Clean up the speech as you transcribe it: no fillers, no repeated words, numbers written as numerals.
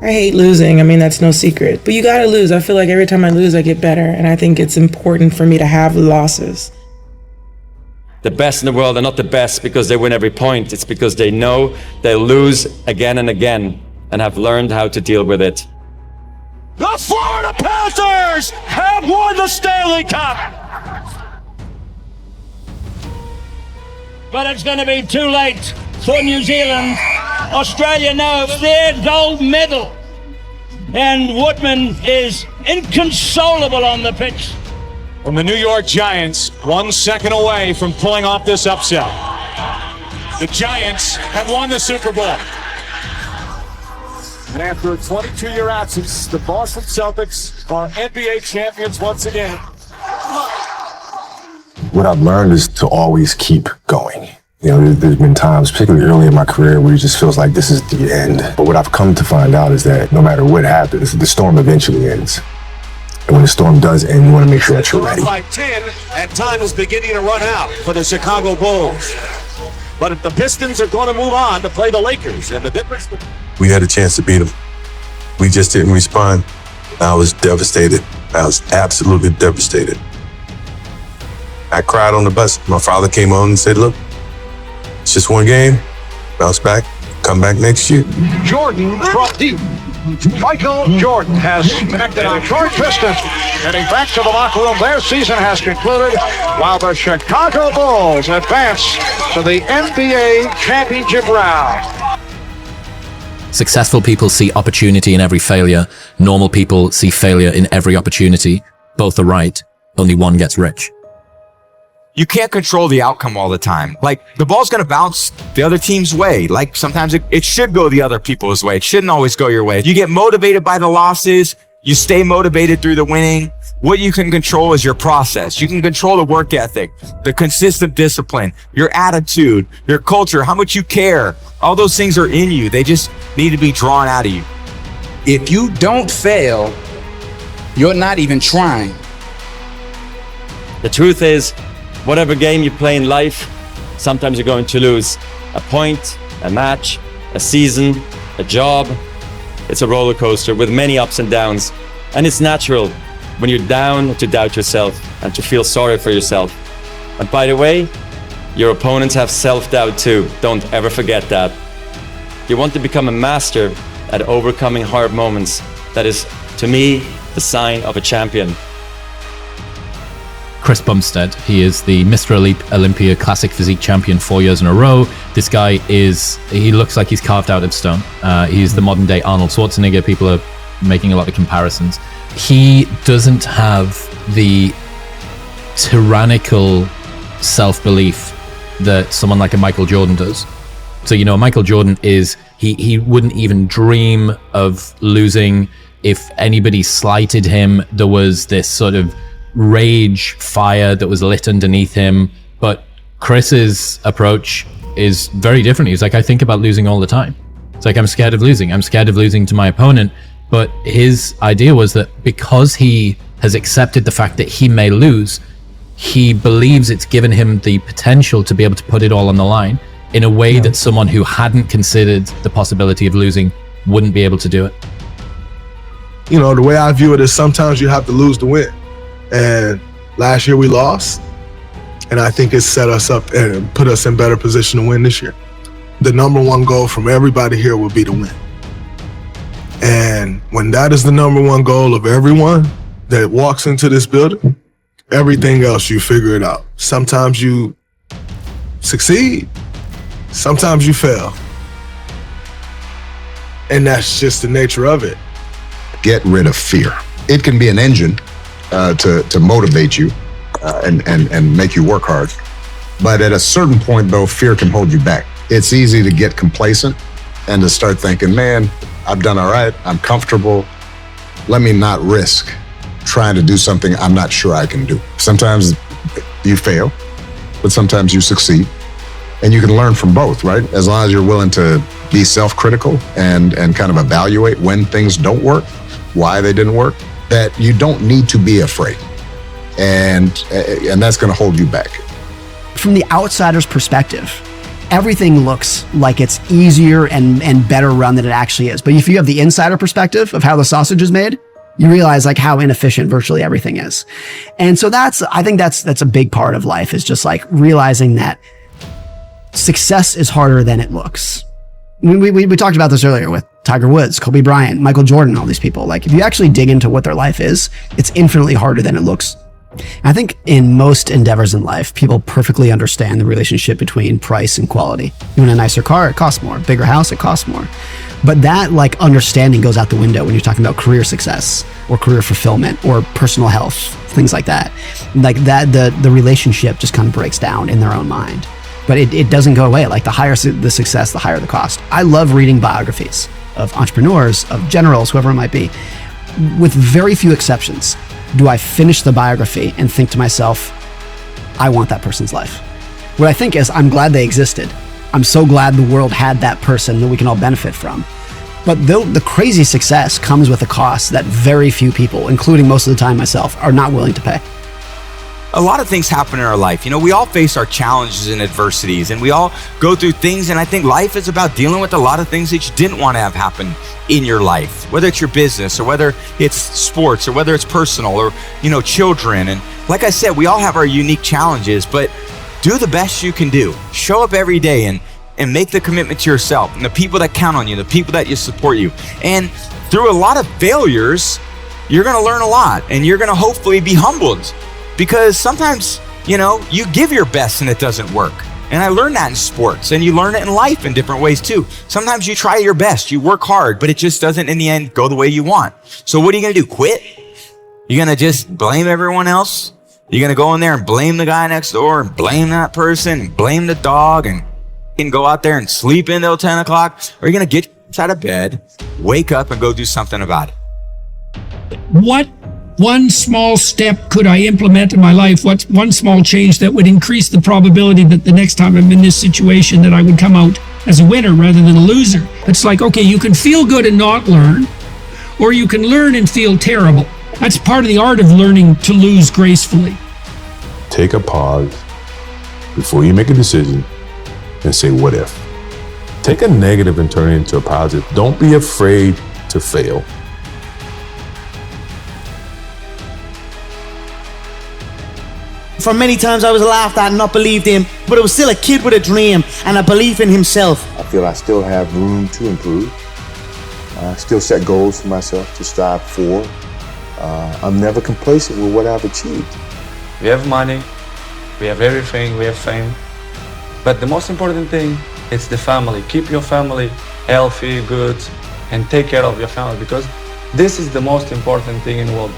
I hate losing. I mean, that's no secret. But you gotta lose. I feel like every time I lose, I get better. And I think it's important for me to have losses. The best in the world are not the best because they win every point. It's because they know they'll lose again and again and have learned how to deal with it. The Florida Panthers have won the Stanley Cup. But it's going to be too late for New Zealand. Australia now have their gold medal. And Woodman is inconsolable on the pitch. From the New York Giants, 1 second away from pulling off this upset. The Giants have won the Super Bowl. And after a 22-year absence, the Boston Celtics are NBA champions once again. What I've learned is to always keep going. You know, there's been times, particularly early in my career, where it just feels like this is the end. But what I've come to find out is that no matter what happens, the storm eventually ends. And when the storm does end, you want to make sure that you're ready. By 10, and time is beginning to run out for the Chicago Bulls. But if the Pistons are going to move on to play the Lakers, and the difference... We had a chance to beat them. We just didn't respond. I was devastated. I was absolutely devastated. I cried on the bus. My father came on and said, look, it's just one game. Bounce back. Come back next year. Jordan from deep. Michael Jordan has connected on Detroit Pistons. Heading back to the locker room. Their season has concluded while the Chicago Bulls advance to the NBA championship round. Successful people see opportunity in every failure. Normal people see failure in every opportunity. Both are right. Only one gets rich. You can't control the outcome all the time. Like, the ball's going to bounce the other team's way. Like, sometimes it should go the other people's way. It shouldn't always go your way. You get motivated by the losses. You stay motivated through the winning. What you can control is your process. You can control the work ethic, the consistent discipline, your attitude, your culture, how much you care. All those things are in you. They just need to be drawn out of you. If you don't fail, you're not even trying. The truth is, whatever game you play in life, sometimes you're going to lose. A point, a match, a season, a job. It's a roller coaster with many ups and downs. And it's natural when you're down to doubt yourself and to feel sorry for yourself. And by the way, your opponents have self-doubt too. Don't ever forget that. You want to become a master at overcoming hard moments. That is, to me, the sign of a champion. Chris Bumstead, he is the Mr. Olympia Classic Physique Champion 4 years in a row. This guy he looks like he's carved out of stone. He's the modern day Arnold Schwarzenegger. People are making a lot of comparisons. He doesn't have the tyrannical self-belief that someone like a Michael Jordan does. So, Michael Jordan he wouldn't even dream of losing. If anybody slighted him, there was this sort of rage fire that was lit underneath him. But Chris's approach is very different. He's like, I think about losing all the time. It's like, I'm scared of losing. I'm scared of losing to my opponent. But his idea was that because he has accepted the fact that he may lose, he believes it's given him the potential to be able to put it all on the line in a way that someone who hadn't considered the possibility of losing wouldn't be able to do it. The way I view it is sometimes you have to lose to win. And last year we lost, and I think it's set us up and put us in better position to win this year. The number one goal from everybody here will be to win. And when that is the number one goal of everyone that walks into this building, everything else, you figure it out. Sometimes you succeed, sometimes you fail. And that's just the nature of it. Get rid of fear. It can be an engine to motivate you and make you work hard. But at a certain point, though, fear can hold you back. It's easy to get complacent and to start thinking, man, I've done all right, I'm comfortable. Let me not risk trying to do something I'm not sure I can do. Sometimes you fail, but sometimes you succeed. And you can learn from both, right? As long as you're willing to be self-critical and kind of evaluate when things don't work, why they didn't work, that you don't need to be afraid. And that's gonna hold you back. From the outsider's perspective, everything looks like it's easier and better run than it actually is. But if you have the insider perspective of how the sausage is made, you realize like how inefficient virtually everything is. And so I think that's a big part of life, is just like realizing that success is harder than it looks. We talked about this earlier with Tiger Woods, Kobe Bryant, Michael Jordan, all these people. Like if you actually dig into what their life is, it's infinitely harder than it looks. I think in most endeavors in life, people perfectly understand the relationship between price and quality. You want a nicer car, it costs more. Bigger house, it costs more. But that like understanding goes out the window when you're talking about career success or career fulfillment or personal health, things like that. Like that, the relationship just kind of breaks down in their own mind. But it doesn't go away. Like the higher the success, the higher the cost. I love reading biographies of entrepreneurs, of generals, whoever it might be. With very few exceptions, do I finish the biography and think to myself, I want that person's life. What I think is, I'm glad they existed. I'm so glad the world had that person that we can all benefit from. But the crazy success comes with a cost that very few people, including most of the time myself, are not willing to pay. A lot of things happen in our life. You know, we all face our challenges and adversities, and we all go through things. And I think life is about dealing with a lot of things that you didn't want to have happen in your life, whether it's your business or whether it's sports or whether it's personal or, you know, children. And like I said, we all have our unique challenges, but do the best you can do. Show up every day and make the commitment to yourself and the people that count on you, the people that you support you. And through a lot of failures, you're going to learn a lot, and you're going to hopefully be humbled. Because sometimes, you know, you give your best and it doesn't work. And I learned that in sports, and you learn it in life in different ways too. Sometimes you try your best, you work hard, but it just doesn't in the end go the way you want. So what are you going to do? Quit? You're going to just blame everyone else? You're going to go in there and blame the guy next door and blame that person and blame the dog and go out there and sleep until 10 o'clock? Or are you going to get out of bed, wake up, and go do something about it? What one small step could I implement in my life? What's one small change that would increase the probability that the next time I'm in this situation that I would come out as a winner rather than a loser? It's like, okay, you can feel good and not learn, or you can learn and feel terrible. That's part of the art of learning to lose gracefully. Take a pause before you make a decision and say, what if? Take a negative and turn it into a positive. Don't be afraid to fail. For many times I was laughed at and not believed in, but I was still a kid with a dream and a belief in himself. I feel I still have room to improve. I still set goals for myself to strive for. I'm never complacent with what I've achieved. We have money, we have everything, we have fame. But the most important thing is the family. Keep your family healthy, good, and take care of your family, because this is the most important thing in the world.